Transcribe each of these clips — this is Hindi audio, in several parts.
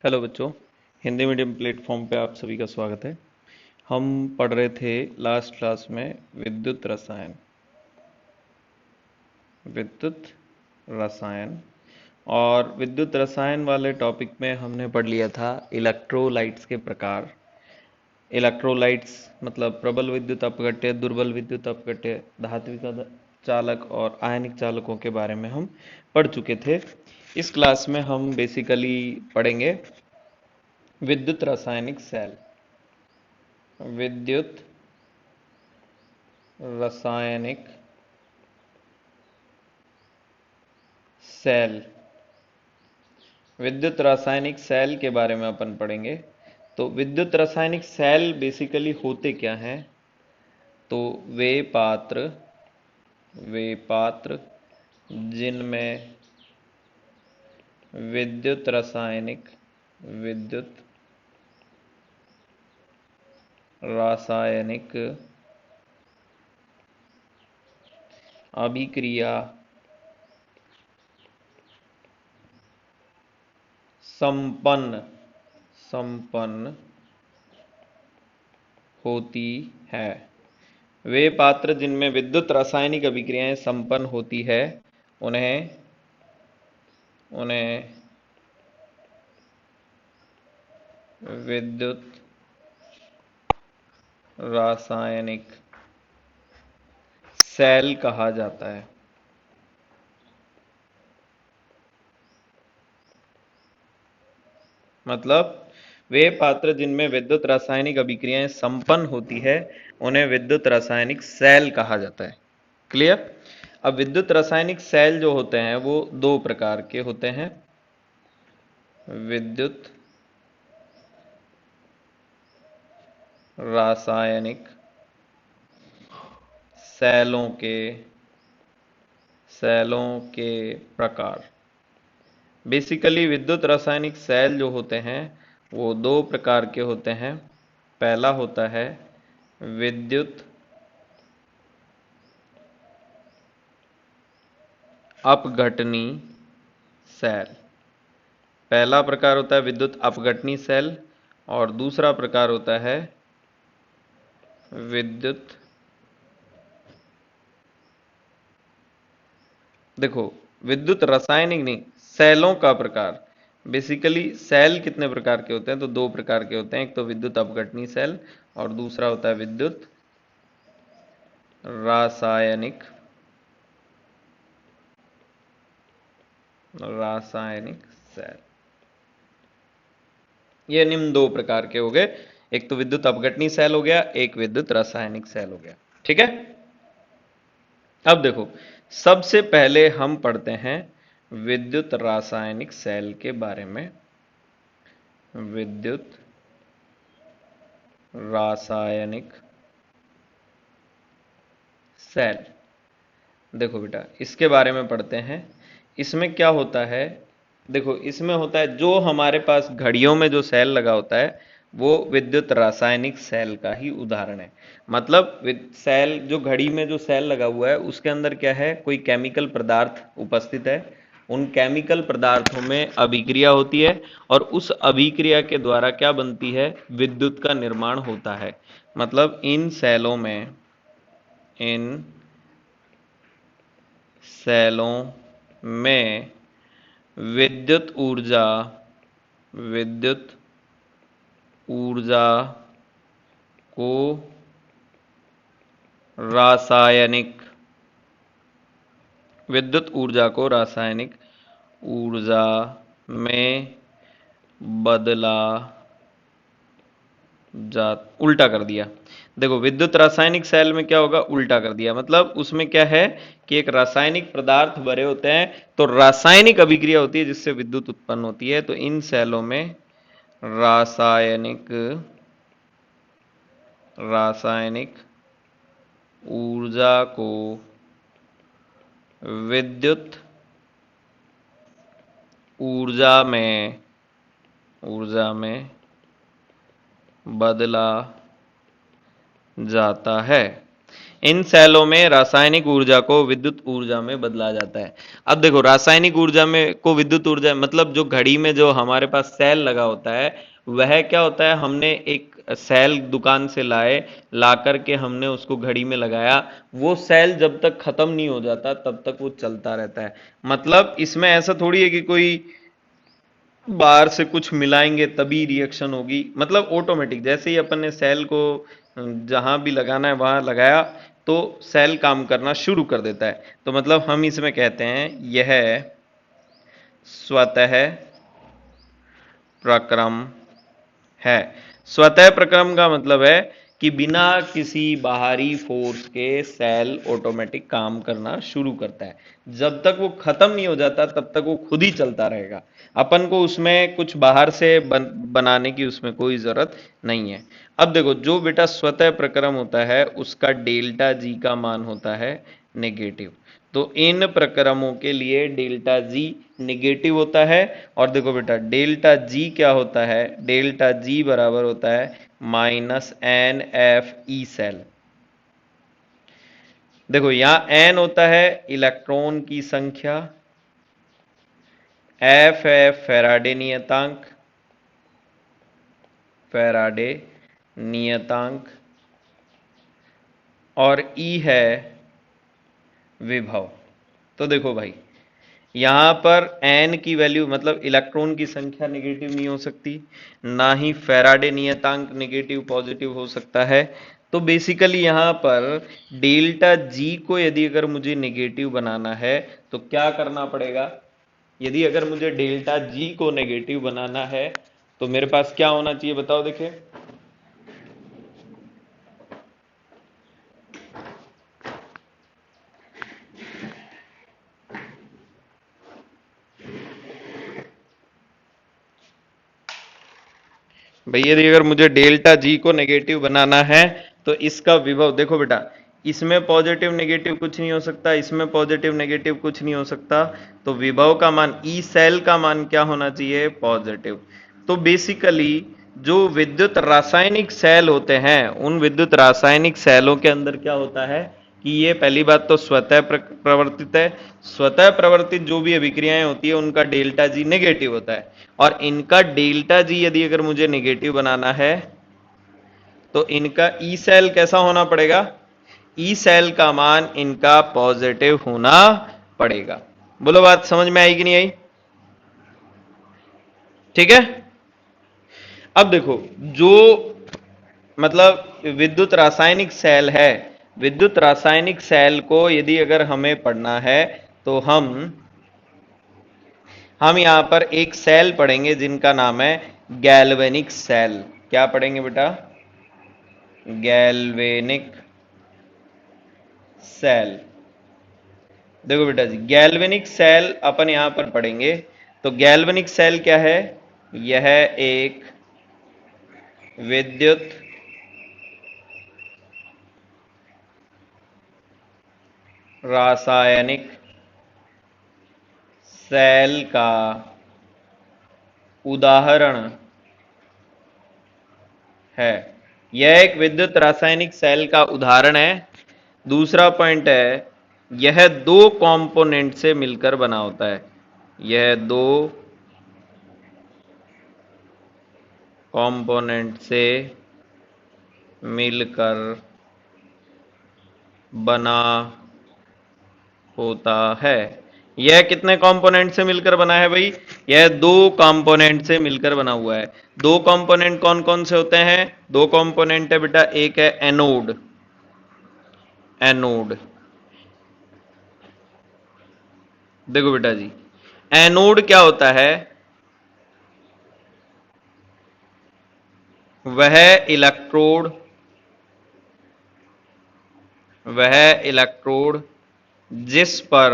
हेलो बच्चों। हिंदी मीडियम प्लेटफॉर्म पे आप सभी का स्वागत है। हम पढ़ रहे थे लास्ट क्लास में विद्युत रसायन। विद्युत रसायन और विद्युत रसायन वाले टॉपिक में हमने पढ़ लिया था इलेक्ट्रोलाइट्स के प्रकार। इलेक्ट्रोलाइट्स मतलब प्रबल विद्युत अपघट्य, दुर्बल विद्युत अपघट्य, धात्विक चालक और आयनिक चालकों के बारे में हम पढ़ चुके थे। इस क्लास में हम बेसिकली पढ़ेंगे विद्युत रासायनिक सेल। विद्युत रासायनिक सेल। विद्युत रासायनिक सेल के बारे में अपन पढ़ेंगे। तो विद्युत रासायनिक सेल बेसिकली होते क्या हैं? तो वे पात्र जिनमें विद्युत रासायनिक अभिक्रिया संपन्न होती है। वे पात्र जिनमें विद्युत रासायनिक अभिक्रियाएं संपन्न होती है उन्हें उन्हें विद्युत रासायनिक सेल कहा जाता है। मतलब वे पात्र जिनमें विद्युत रासायनिक अभिक्रियाएं संपन्न होती है उन्हें विद्युत रासायनिक सेल कहा जाता है। क्लियर? अब विद्युत रासायनिक सेल जो होते हैं वो दो प्रकार के होते हैं। विद्युत रासायनिक सेलों के प्रकार। बेसिकली विद्युत रासायनिक सेल जो होते हैं वो दो प्रकार के होते हैं। पहला होता है विद्युत अपघटनी सेल। पहला प्रकार होता है विद्युत अपघटनी सेल और दूसरा प्रकार होता है विद्युत देखो विद्युत रासायनिक नहीं, सेलों का प्रकार। बेसिकली सेल कितने प्रकार के होते हैं? तो दो प्रकार के होते हैं। एक तो विद्युत अपघटनी सेल और दूसरा होता है विद्युत रासायनिक सेल। ये निम्न दो प्रकार के हो गए। एक तो विद्युत अपघटनी सेल हो गया, एक विद्युत रासायनिक सेल हो गया। ठीक है। अब देखो, सबसे पहले हम पढ़ते हैं विद्युत रासायनिक सेल के बारे में। विद्युत रासायनिक सेल। देखो बेटा, इसके बारे में पढ़ते हैं। इसमें क्या होता है? देखो, इसमें होता है जो हमारे पास घड़ियों में जो सेल लगा होता है वो विद्युत रासायनिक सेल का ही उदाहरण है। मतलब सेल, जो घड़ी में जो सेल लगा हुआ है उसके अंदर क्या है? कोई केमिकल पदार्थ उपस्थित है। उन केमिकल पदार्थों में अभिक्रिया होती है और उस अभिक्रिया के द्वारा क्या बनती है? विद्युत का निर्माण होता है। मतलब इन सेलों में विद्युत ऊर्जा को रासायनिक ऊर्जा में बदला जा उल्टा कर दिया। देखो, विद्युत रासायनिक सेल में क्या होगा? उल्टा कर दिया। मतलब उसमें क्या है कि एक रासायनिक पदार्थ भरे होते हैं तो रासायनिक अभिक्रिया होती है जिससे विद्युत उत्पन्न होती है। तो इन सेलों में रासायनिक ऊर्जा को विद्युत ऊर्जा में बदला जाता है। इन सेलों में रासायनिक ऊर्जा को विद्युत ऊर्जा में बदला जाता है। अब देखो, रासायनिक ऊर्जा में को विद्युत ऊर्जा मतलब जो घड़ी में जो हमारे पास सेल लगा होता है, वह क्या होता है, हमने एक सेल दुकान से लाए, ला करके हमने उसको घड़ी में लगाया, वो सेल जब तक खत्म नहीं हो जाता तब तक वो चलता रहता है। मतलब इसमें ऐसा थोड़ी है कि कोई बाहर से कुछ मिलाएंगे तभी रिएक्शन होगी, मतलब ऑटोमेटिक जैसे ही अपन ने सेल को जहां भी लगाना है वहां लगाया तो सेल काम करना शुरू कर देता है। तो मतलब हम इसमें कहते हैं यह स्वतः प्रक्रम है। स्वतः प्रक्रम का मतलब है कि बिना किसी बाहरी फोर्स के सेल ऑटोमेटिक काम करना शुरू करता है। जब तक वो खत्म नहीं हो जाता तब तक वो खुद ही चलता रहेगा। अपन को उसमें कुछ बाहर से बनाने की उसमें कोई जरूरत नहीं है। अब देखो, जो बेटा स्वतः प्रक्रम होता है उसका डेल्टा जी का मान होता है नेगेटिव। तो इन प्रक्रमों के लिए डेल्टा जी निगेटिव होता है। और देखो बेटा, डेल्टा जी क्या होता है, डेल्टा जी बराबर होता है -NFe सेल। देखो यहां एन होता है इलेक्ट्रॉन की संख्या, एफ है फैराडे नियतांक, फैराडे नियतांक, और ई है विभव। तो देखो भाई, यहां पर एन की वैल्यू मतलब इलेक्ट्रॉन की संख्या नेगेटिव नहीं हो सकती, ना ही फैराडे नियतांक नेगेटिव पॉजिटिव हो सकता है। तो बेसिकली यहां पर डेल्टा जी को यदि अगर मुझे नेगेटिव बनाना है तो क्या करना पड़ेगा, यदि अगर मुझे डेल्टा जी को नेगेटिव बनाना है तो मेरे पास क्या होना चाहिए बताओ। देखिए, भैया यदि अगर मुझे डेल्टा जी को नेगेटिव बनाना है तो इसका विभव देखो बेटा, इसमें पॉजिटिव नेगेटिव कुछ नहीं हो सकता, इसमें पॉजिटिव नेगेटिव कुछ नहीं हो सकता। तो विभव का मान ई सेल का मान क्या होना चाहिए, पॉजिटिव। तो बेसिकली जो विद्युत रासायनिक सेल होते हैं उन विद्युत रासायनिक सेलों के अंदर क्या होता है कि ये पहली बात तो स्वतः प्रवर्तित है। स्वतः प्रवर्तित जो भी अभिक्रियाएं होती है उनका डेल्टा जी नेगेटिव होता है। और इनका डेल्टा जी यदि अगर मुझे नेगेटिव बनाना है तो इनका ई सेल कैसा होना पड़ेगा, ई सेल का मान इनका पॉजिटिव होना पड़ेगा। बोलो बात समझ में आई कि नहीं आई? ठीक है। अब देखो, जो मतलब विद्युत रासायनिक सेल है, विद्युत रासायनिक सेल को यदि अगर हमें पढ़ना है तो हम यहां पर एक सेल पढ़ेंगे जिनका नाम है गैल्वेनिक सेल। क्या पढ़ेंगे बेटा, गैल्वेनिक सेल। देखो बेटा जी, गैल्वेनिक सेल अपन यहां पर पढ़ेंगे। तो गैल्वेनिक सेल क्या है, यह एक विद्युत रासायनिक सेल का उदाहरण है। यह एक विद्युत रासायनिक सेल का उदाहरण है। दूसरा पॉइंट है, यह दो कंपोनेंट से मिलकर बना होता है। यह दो कंपोनेंट से मिलकर बना होता है। यह कितने कंपोनेंट से मिलकर बना है भाई, यह दो कंपोनेंट से मिलकर बना हुआ है। दो कंपोनेंट कौन कौन से होते हैं, दो कंपोनेंट है बेटा, एक है एनोड, एनोड। देखो बेटा जी, एनोड क्या होता है, वह इलेक्ट्रोड, वह इलेक्ट्रोड जिस पर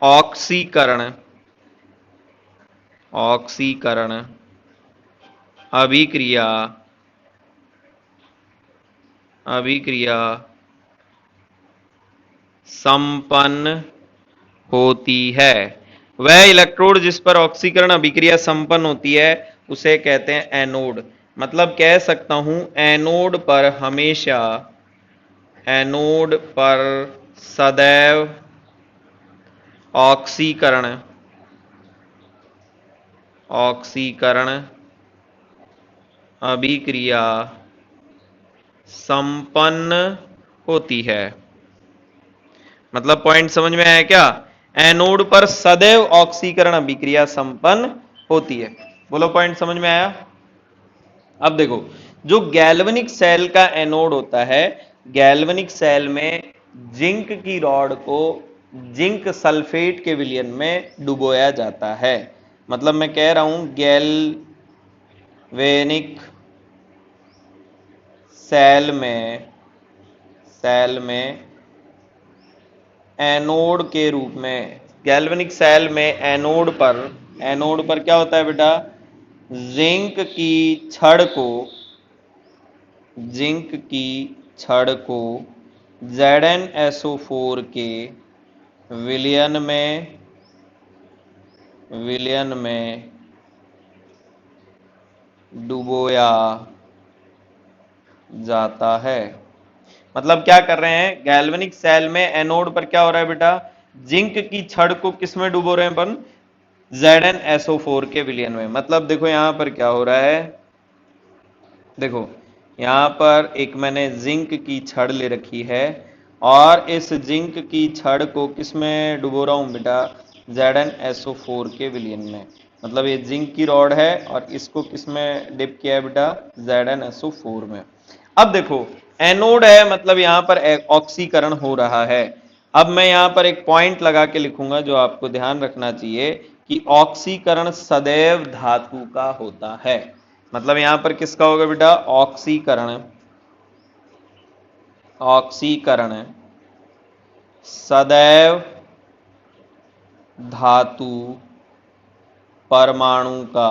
ऑक्सीकरण, ऑक्सीकरण अभिक्रिया, अभिक्रिया संपन्न होती है। वह इलेक्ट्रोड जिस पर ऑक्सीकरण अभिक्रिया संपन्न होती है उसे कहते हैं एनोड। मतलब कह सकता हूं एनोड पर सदैव ऑक्सीकरण ऑक्सीकरण अभिक्रिया संपन्न होती है। मतलब पॉइंट समझ में आया क्या? एनोड पर सदैव ऑक्सीकरण अभिक्रिया संपन्न होती है। बोलो पॉइंट समझ में आया? अब देखो, जो गैल्वेनिक सेल का एनोड होता है, गैल्वेनिक सेल में जिंक की रॉड को जिंक सल्फेट के विलयन में डुबोया जाता है। मतलब मैं कह रहा हूं गैल्वेनिक सेल में एनोड के रूप में, गैल्वेनिक सेल में एनोड पर क्या होता है बेटा? जिंक की छड़ को ZnSO4 के विलयन में डुबोया जाता है। मतलब क्या कर रहे हैं? गैल्वेनिक सेल में एनोड पर क्या हो रहा है बेटा? जिंक की छड़ को किस में डुबो रहे हैं अपन? ZnSO4 के विलयन में। मतलब देखो यहां पर क्या हो रहा है, देखो यहां पर एक मैंने जिंक की छड़ ले रखी है और इस जिंक की छड़ को किस में डुबो रहा हूं बेटा? ZnSO4 के विलयन में। मतलब ये जिंक की रॉड है और इसको किस में डिप किया है बेटा? ZnSO4 में। अब देखो एनोड है, मतलब यहां पर ऑक्सीकरण हो रहा है। अब मैं यहां पर एक पॉइंट लगा के लिखूंगा जो आपको ध्यान रखना चाहिए कि ऑक्सीकरण सदैव धातु का होता है। मतलब यहां पर किसका होगा बेटा? ऑक्सीकरण सदैव धातु परमाणु का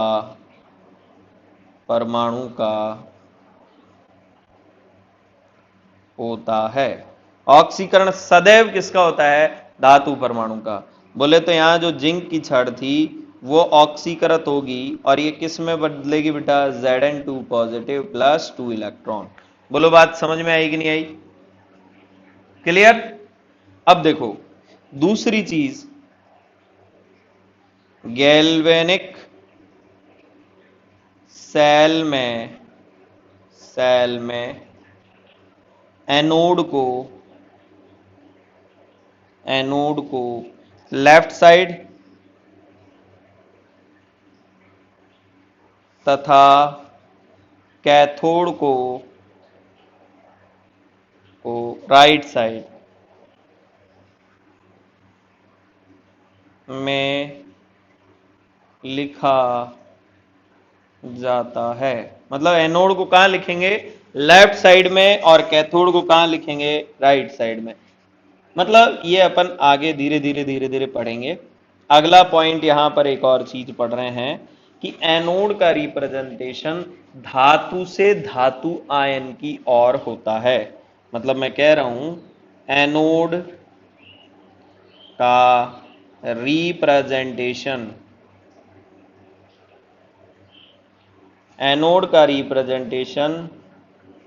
होता है। ऑक्सीकरण सदैव किसका होता है? धातु परमाणु का। बोले तो यहां जो जिंक की छड़ थी वो ऑक्सीकृत होगी और ये किस में बदलेगी बेटा? Zn2 positive plus 2 electron. बोलो बात समझ में आई कि नहीं आई? क्लियर? अब देखो दूसरी चीज, गैल्वेनिक सेल में एनोड को लेफ्ट साइड तथा कैथोड को राइट साइड में लिखा जाता है। मतलब एनोड को कहां लिखेंगे? लेफ्ट साइड में, और कैथोड को कहां लिखेंगे? राइट साइड में। मतलब ये अपन आगे धीरे धीरे पढ़ेंगे। अगला पॉइंट यहां पर एक और चीज पढ़ रहे हैं कि एनोड का रिप्रेजेंटेशन धातु से धातु आयन की ओर होता है। मतलब मैं कह रहा हूं एनोड का रिप्रेजेंटेशन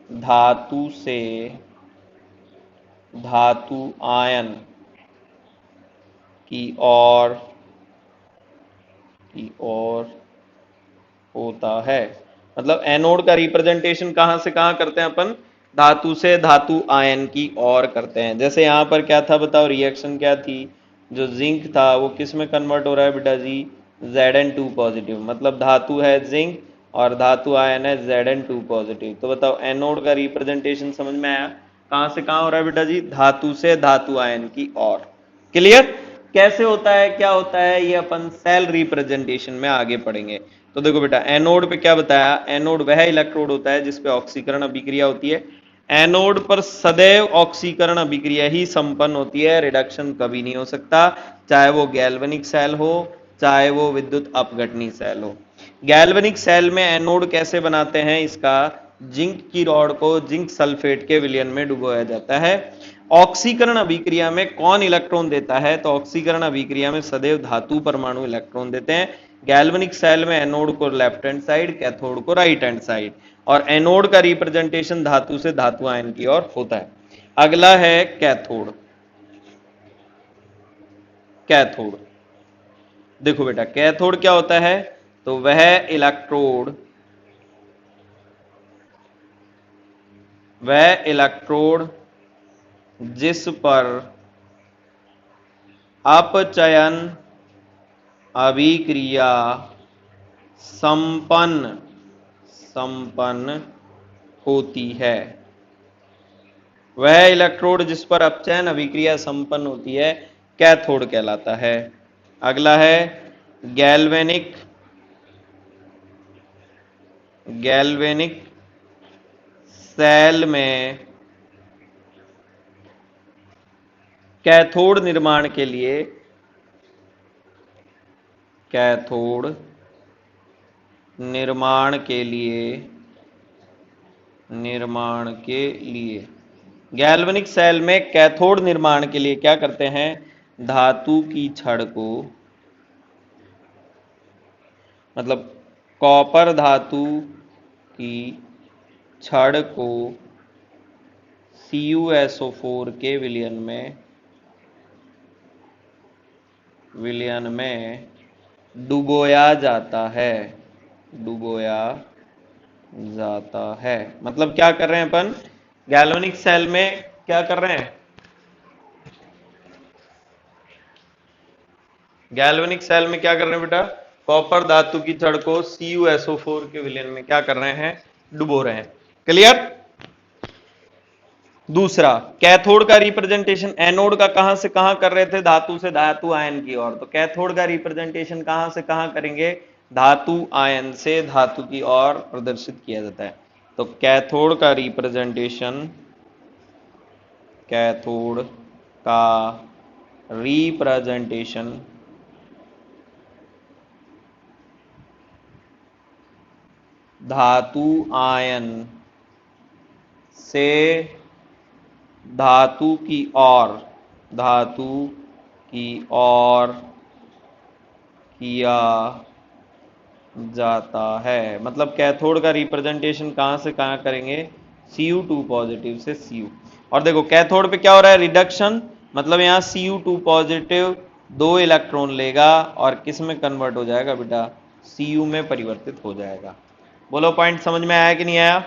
धातु से धातु आयन की ओर होता है। मतलब एनोड का रिप्रेजेंटेशन कहां से कहां करते हैं अपन? धातु से धातु आयन की ओर करते हैं। जैसे यहां पर क्या था बताओ? रिएक्शन क्या थी? जो जिंक था वो किस में कन्वर्ट हो रहा है बेटा जी? Zn2 positive. मतलब धातु है जिंक और धातु आयन है Zn2 पॉजिटिव। तो बताओ एनोड का रिप्रेजेंटेशन समझ में आया? कहां से कहां हो रहा है बेटा जी? धातु से धातु आयन की ओर। क्लियर? कैसे होता है, क्या होता है, ये अपन सेल रिप्रेजेंटेशन में आगे पढ़ेंगे। तो देखो बेटा एनोड पे क्या बताया? एनोड वह इलेक्ट्रोड होता है जिसपे ऑक्सीकरण अभिक्रिया होती है। एनोड पर सदैव ऑक्सीकरण अभिक्रिया ही संपन्न होती है, रिडक्शन कभी नहीं हो सकता, चाहे वो गैल्वेनिक सेल हो चाहे वो विद्युत अपघटनी सेल हो। गैल्वेनिक सेल में एनोड कैसे बनाते हैं? इसका जिंक की रॉड को जिंक सल्फेट के विलयन में डुबोया जाता है। ऑक्सीकरण अभिक्रिया में कौन इलेक्ट्रॉन देता है? तो ऑक्सीकरण अभिक्रिया में सदैव धातु परमाणु इलेक्ट्रॉन देते हैं। गैल्वेनिक सेल में एनोड को लेफ्ट हैंड साइड, कैथोड को राइट हैंड साइड, और एनोड का रिप्रेजेंटेशन धातु से धातु आयन की ओर होता है। अगला है कैथोड। कैथोड देखो बेटा, कैथोड क्या होता है? तो वह इलेक्ट्रोड, जिस पर अपचयन अभिक्रिया संपन्न होती है। वह इलेक्ट्रोड जिस पर अपचयन अभिक्रिया संपन्न होती है कैथोड कहलाता है। अगला है गैल्वेनिक सेल में कैथोड निर्माण के लिए गैल्वेनिक सेल में कैथोड निर्माण के लिए क्या करते हैं? धातु की छड़ को, मतलब कॉपर धातु की छड़ को CuSO4 के विलयन में डुबोया जाता है। मतलब क्या कर रहे हैं अपन? गैल्वेनिक सेल में क्या कर रहे हैं? गैल्वेनिक सेल में क्या कर रहे हैं बेटा? कॉपर धातु की छड़ को CuSO4 के विलयन में क्या कर रहे हैं? डुबो रहे हैं। क्लियर? दूसरा, कैथोड का रिप्रेजेंटेशन एनोड का कहां से कहां कर रहे थे? धातु से धातु आयन की ओर। तो कैथोड का रिप्रेजेंटेशन कहां से कहां करेंगे? धातु आयन से धातु की ओर प्रदर्शित किया जाता है। तो कैथोड का रिप्रेजेंटेशन धातु आयन से धातु की ओर किया जाता है। मतलब कैथोड का रिप्रेजेंटेशन कहां से कहां करेंगे? Cu2 पॉजिटिव से Cu। और देखो कैथोड पे क्या हो रहा है? रिडक्शन। मतलब यहां Cu2 पॉजिटिव 2 इलेक्ट्रॉन लेगा और किस में कन्वर्ट हो जाएगा बेटा? Cu में परिवर्तित हो जाएगा। बोलो, पॉइंट समझ में आया कि नहीं आया?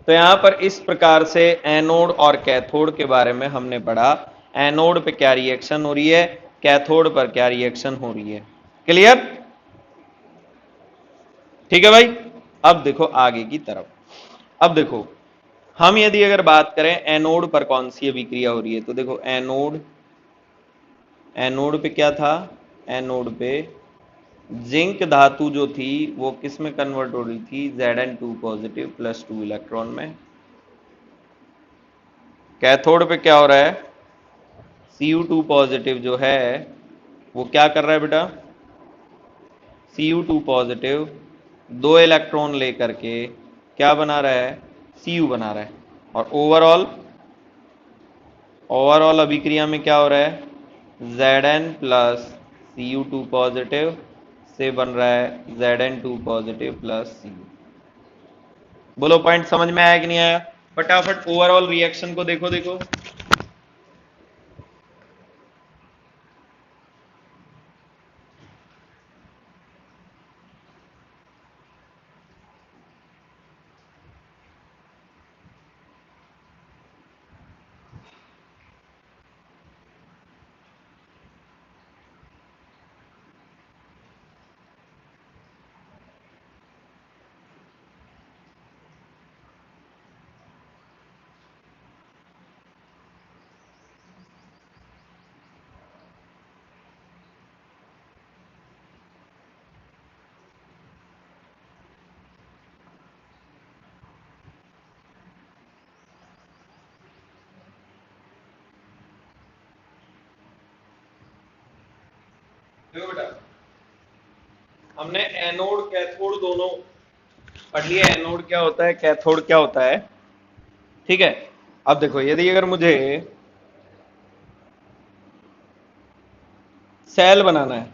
तो यहां पर इस प्रकार से एनोड और कैथोड के बारे में हमने पढ़ा। एनोड पे क्या रिएक्शन हो रही है, कैथोड पर क्या रिएक्शन हो रही है। क्लियर? ठीक है भाई। अब देखो आगे की तरफ। अब देखो, हम यदि अगर बात करें एनोड पर कौन सी अभिक्रिया हो रही है, तो देखो एनोड पे क्या था? एनोड पे जिंक धातु जो थी वो किस में कन्वर्ट हो रही थी? Zn2 पॉजिटिव प्लस 2 इलेक्ट्रॉन में। कैथोड पे क्या हो रहा है? Cu2 पॉजिटिव जो है वो क्या कर रहा है बेटा? Cu2 पॉजिटिव 2 इलेक्ट्रॉन लेकर के क्या बना रहा है? Cu बना रहा है। और ओवरऑल अभिक्रिया में क्या हो रहा है? Zn प्लस Cu2 पॉजिटिव से बन रहा है Zn2 पॉजिटिव प्लस Cu। बोलो, पॉइंट समझ में आया कि नहीं आया? फटाफट ओवरऑल रिएक्शन को देखो। देखो बेटा, हमने एनोड कैथोड दोनों पढ़ लिया। एनोड क्या होता है, कैथोड क्या होता है। ठीक है। अब देखो, यदि अगर मुझे सेल बनाना है,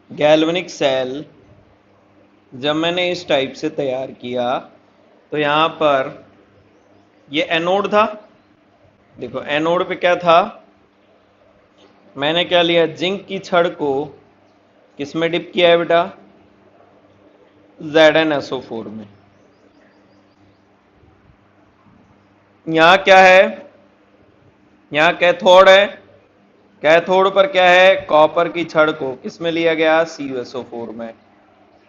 गैल्वेनिक सेल जब मैंने इस टाइप से तैयार किया तो यहां पर ये एनोड था। देखो एनोड पे क्या था, मैंने क्या लिया, जिंक की छड़ को किस में डिप किया है बेटा, ZnSO4 में। यहां क्या है, यहां कैथोड है, कैथोड पर क्या है, कॉपर की छड़ को किस में लिया गया, CuSO4 में।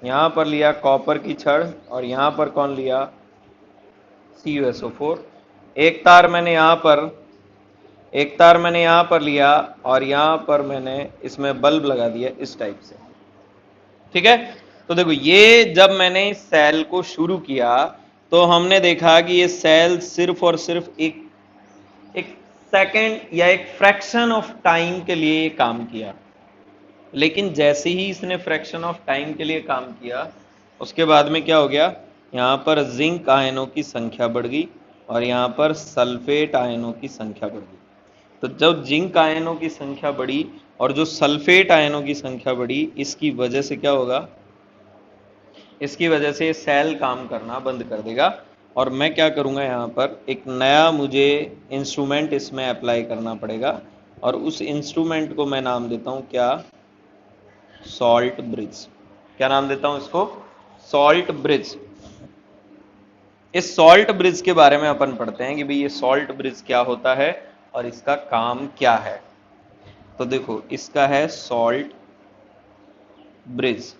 यहां पर लिया कॉपर की छड़ और यहां पर कौन लिया, CuSO4। एक तार मैंने यहां पर, एक तार मैंने यहां पर लिया और यहां पर मैंने इसमें बल्ब लगा दिया इस टाइप से। ठीक है, तो देखो ये जब मैंने इस सेल को शुरू किया तो हमने देखा कि ये सेल सिर्फ और सिर्फ एक एक सेकंड या एक फ्रैक्शन ऑफ टाइम के लिए ये काम किया। लेकिन जैसे ही इसने फ्रैक्शन ऑफ टाइम के लिए काम किया उसके बाद में क्या हो गया, यहां पर जिंक आयनों की संख्या बढ़ गई और यहां पर सल्फेट आयनों की संख्या बढ़ गई। तो जब जिंक आयनों की संख्या बढ़ी और जो सल्फेट आयनों की संख्या बढ़ी, इसकी वजह से क्या होगा, इसकी वजह से सेल काम करना बंद कर देगा। और मैं क्या करूंगा, यहाँ पर एक नया मुझे इंस्ट्रूमेंट इसमें अप्लाई करना पड़ेगा और उस इंस्ट्रूमेंट को मैं नाम देता हूं क्या, सॉल्ट ब्रिज। क्या नाम देता हूं इसको, सॉल्ट ब्रिज। इस सॉल्ट ब्रिज के बारे में अपन पढ़ते हैं कि भाई ये सॉल्ट ब्रिज क्या होता है और इसका काम क्या है। तो देखो इसका है सॉल्ट ब्रिज।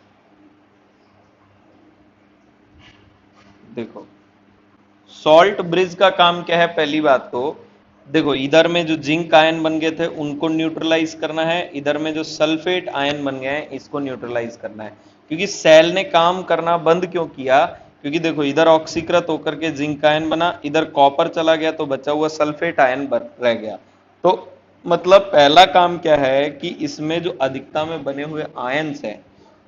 देखो सॉल्ट ब्रिज का काम क्या है, पहली बात तो देखो इधर में जो जिंक आयन बन गए थे उनको न्यूट्रलाइज करना है, इधर में जो सल्फेट आयन बन गए हैं इसको न्यूट्रलाइज करना है। क्योंकि सेल ने काम करना बंद क्यों किया, क्योंकि देखो इधर ऑक्सीकृत होकर के जिंक आयन बना, इधर कॉपर चला गया तो बचा हुआ सल्फेट आयन रह गया। तो मतलब पहला काम क्या है कि इसमें जो अधिकता में बने हुए आयन्स हैं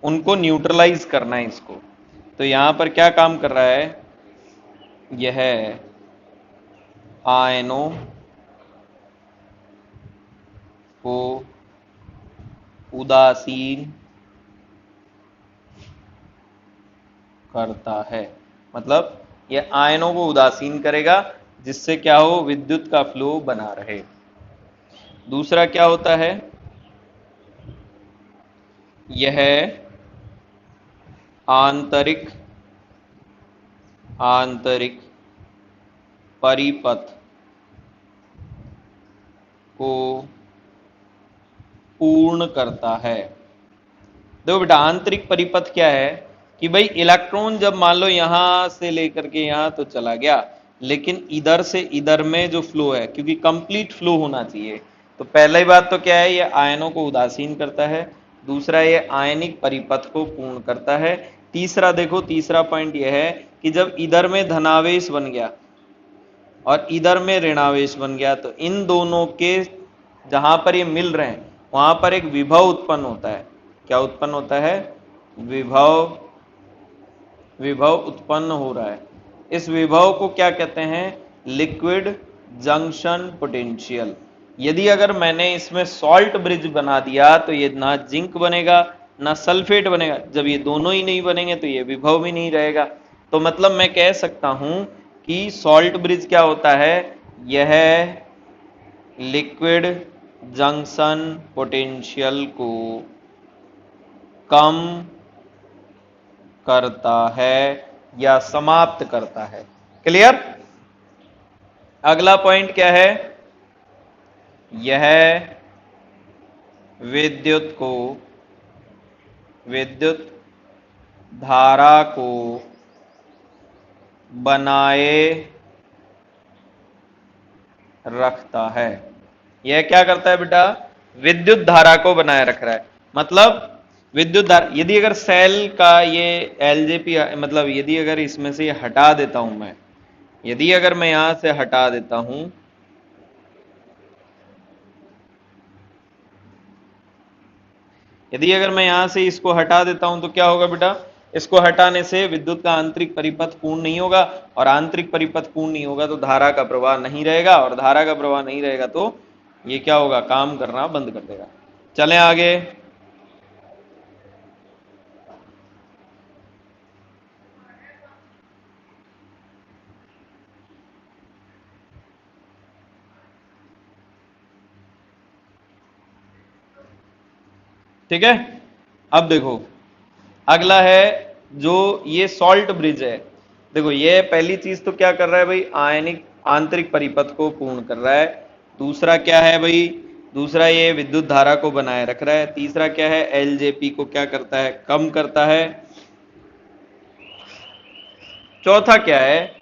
उनको न्यूट्रलाइज करना है इसको। तो यहां पर क्या काम कर रहा है, यह आयनों को उदासीन करता है। मतलब यह आयनों को उदासीन करेगा जिससे क्या हो, विद्युत का फ्लो बना रहे। दूसरा क्या होता है, यह आंतरिक आंतरिक परिपथ को पूर्ण करता है। देखो बेटा आंतरिक परिपथ क्या है कि भाई इलेक्ट्रॉन जब मान लो यहां से लेकर के यहां तो चला गया, लेकिन इधर से इधर में जो फ्लो है, क्योंकि कंप्लीट फ्लो होना चाहिए, तो पहली बात तो क्या है, ये आयनों को उदासीन करता है। दूसरा ये आयनिक परिपथ को पूर्ण करता है। तीसरा देखो, तीसरा पॉइंट यह है कि जब इधर में धनावेश बन गया और इधर में ऋणावेश बन गया तो इन दोनों के जहां पर ये मिल रहे हैं वहां पर एक विभव उत्पन्न होता है। क्या उत्पन्न होता है, विभव, विभव उत्पन्न हो रहा है। इस विभव को क्या कहते हैं, लिक्विड जंक्शन पोटेंशियल। यदि अगर मैंने इसमें सॉल्ट ब्रिज बना दिया तो ये ना जिंक बनेगा ना सल्फेट बनेगा। जब ये दोनों ही नहीं बनेंगे तो ये विभव भी नहीं रहेगा। तो मतलब मैं कह सकता हूं कि सॉल्ट ब्रिज क्या होता है, यह लिक्विड जंक्शन पोटेंशियल को कम करता है या समाप्त करता है। क्लियर। अगला पॉइंट क्या है, यह विद्युत को, विद्युत धारा को बनाए रखता है। यह क्या करता है बेटा, विद्युत धारा को बनाए रख रहा है। मतलब विद्युत धारा, यदि अगर सेल का ये एलजेपी, मतलब यदि अगर इसमें से ये हटा देता हूं मैं, यदि अगर मैं यहां से हटा देता हूं, यदि अगर मैं यहां से इसको हटा देता हूं तो क्या होगा बेटा, इसको हटाने से विद्युत का आंतरिक परिपथ पूर्ण नहीं होगा और आंतरिक परिपथ पूर्ण नहीं होगा तो धारा का प्रवाह नहीं रहेगा और धारा का प्रवाह नहीं रहेगा तो ये क्या होगा, काम करना बंद कर देगा। चलें आगे। ठीक है। अब देखो अगला है जो ये सॉल्ट ब्रिज है। देखो ये पहली चीज तो क्या कर रहा है भाई, आयनिक आंतरिक परिपथ को पूर्ण कर रहा है। दूसरा क्या है भाई, दूसरा ये विद्युत धारा को बनाए रख रहा है। तीसरा क्या है, एलजेपी को क्या करता है, कम करता है। चौथा क्या है,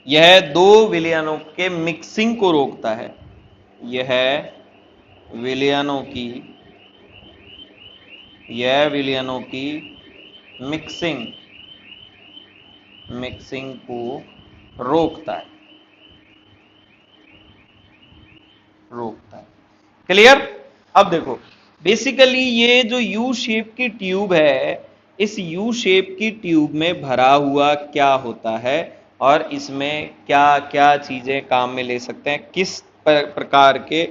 यह दो विलयनों के मिक्सिंग को रोकता है। यह विलयनों की यह विलयनों की मिक्सिंग मिक्सिंग को रोकता है रोकता है। क्लियर। अब देखो बेसिकली ये जो यू शेप की ट्यूब है, इस यू शेप की ट्यूब में भरा हुआ क्या होता है और इसमें क्या क्या चीजें काम में ले सकते हैं, किस प्रकार के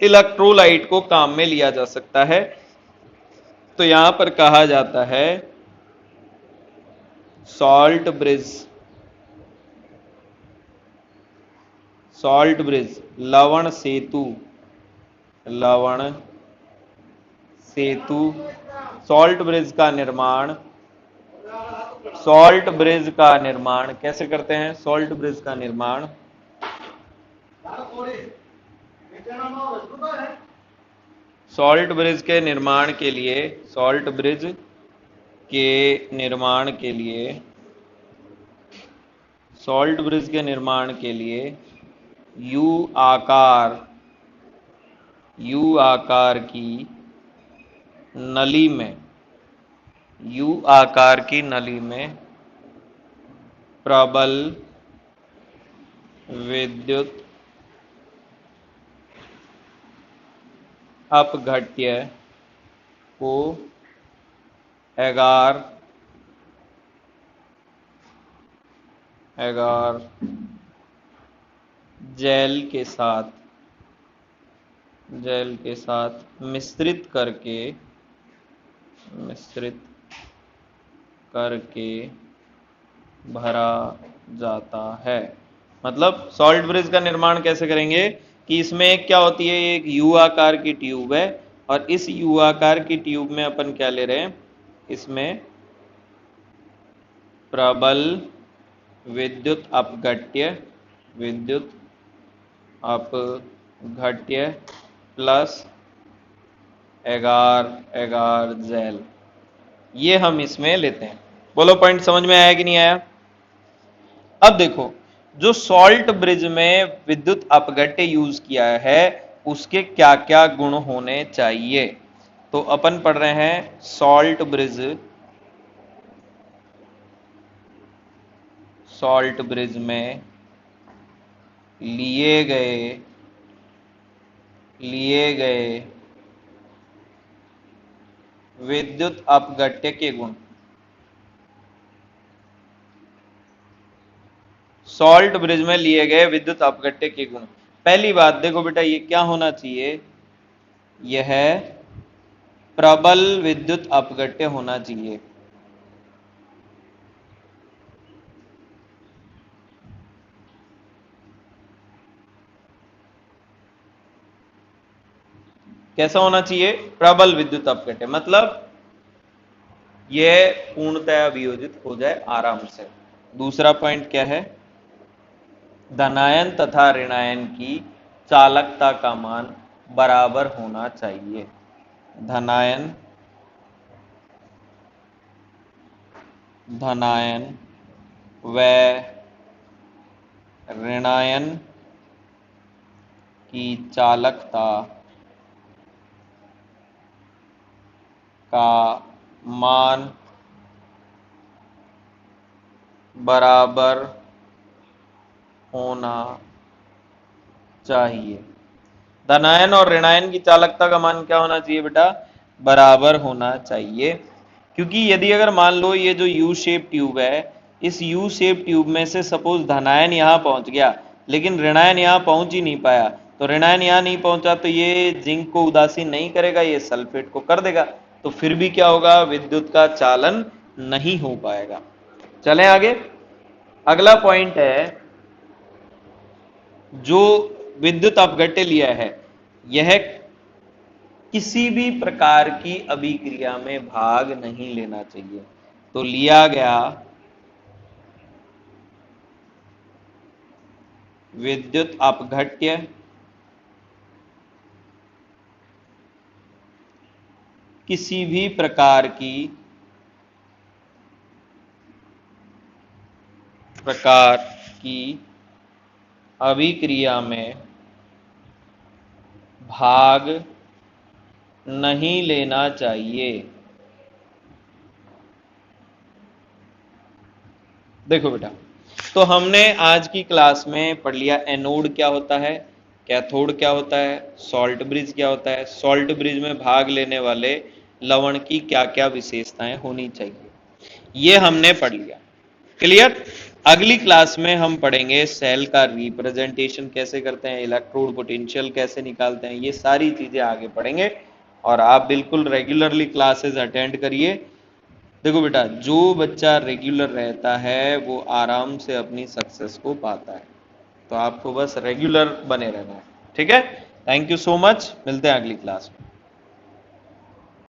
इलेक्ट्रोलाइट को काम में लिया जा सकता है। तो यहां पर कहा जाता है सॉल्ट ब्रिज। सॉल्ट ब्रिज लवण सेतु। लवण सेतु सॉल्ट ब्रिज का निर्माण सॉल्ट ब्रिज का निर्माण कैसे करते हैं, सॉल्ट ब्रिज का निर्माण सॉल्ट ब्रिज के निर्माण के लिए सॉल्ट ब्रिज के निर्माण के लिए सॉल्ट ब्रिज के निर्माण के लिए यू आकार यू आकार की नली में यू आकार की नली में प्रबल विद्युत अपघट्य को एगार जेल के साथ मिश्रित करके भरा जाता है। मतलब सॉल्ट ब्रिज का निर्माण कैसे करेंगे कि इसमें क्या होती है, एक यू आकार की ट्यूब है और इस यू आकार की ट्यूब में अपन क्या ले रहे हैं, इसमें प्रबल विद्युत अपघट्य प्लस एगार एगार जेल, ये हम इसमें लेते हैं। बोलो पॉइंट समझ में आया कि नहीं आया। अब देखो जो सॉल्ट ब्रिज में विद्युत अपघट्य यूज किया है उसके क्या क्या गुण होने चाहिए। तो अपन पढ़ रहे हैं सॉल्ट ब्रिज में लिए गए विद्युत अपघट्य के गुण। सॉल्ट ब्रिज में लिए गए विद्युत अपघट्य के गुण। पहली बात देखो बेटा, ये क्या होना चाहिए, यह प्रबल विद्युत अपघट्य होना चाहिए। कैसा होना चाहिए, प्रबल विद्युत अपघट्य, मतलब यह पूर्णतया वियोजित हो जाए आराम से। दूसरा पॉइंट क्या है, धनायन तथा ऋणायन की चालकता का मान बराबर होना चाहिए। धनायन व ऋणायन की चालकता का मान बराबर होना चाहिए। धनायन और ऋणायन की चालकता का मान क्या होना चाहिए बेटा, बराबर होना चाहिए। क्योंकि यदि अगर मान लो ये जो यू शेप ट्यूब है, इस यू शेप ट्यूब में से सपोज धनायन यहां पहुंच गया लेकिन ऋणायन यहां पहुंच ही नहीं पाया, तो ऋणायन यहां नहीं पहुंचा तो ये जिंक को उदासीन नहीं करेगा, ये सल्फेट को कर देगा, तो फिर भी क्या होगा, विद्युत का चालन नहीं हो पाएगा। चलें आगे। अगला पॉइंट है, जो विद्युत अपघट्य लिया है यह किसी भी प्रकार की अभिक्रिया में भाग नहीं लेना चाहिए। तो लिया गया विद्युत अपघट्य किसी भी प्रकार की अभिक्रिया में भाग नहीं लेना चाहिए। देखो बेटा, तो हमने आज की क्लास में पढ़ लिया एनोड क्या होता है, कैथोड क्या होता है, सॉल्ट ब्रिज क्या होता है, सॉल्ट ब्रिज में भाग लेने वाले लवण की क्या क्या विशेषताएं होनी चाहिए, ये हमने पढ़ लिया। क्लियर। अगली क्लास में हम पढ़ेंगे सेल का रिप्रेजेंटेशन कैसे करते हैं, इलेक्ट्रोड पोटेंशियल कैसे निकालते हैं, ये सारी चीजें आगे पढ़ेंगे। और आप बिल्कुल रेगुलरली क्लासेस अटेंड करिए। देखो बेटा, जो बच्चा रेगुलर रहता है वो आराम से अपनी सक्सेस को पाता है। तो आपको बस रेगुलर बने रहना है। ठीक है। थैंक यू सो मच, मिलते हैं अगली क्लास में।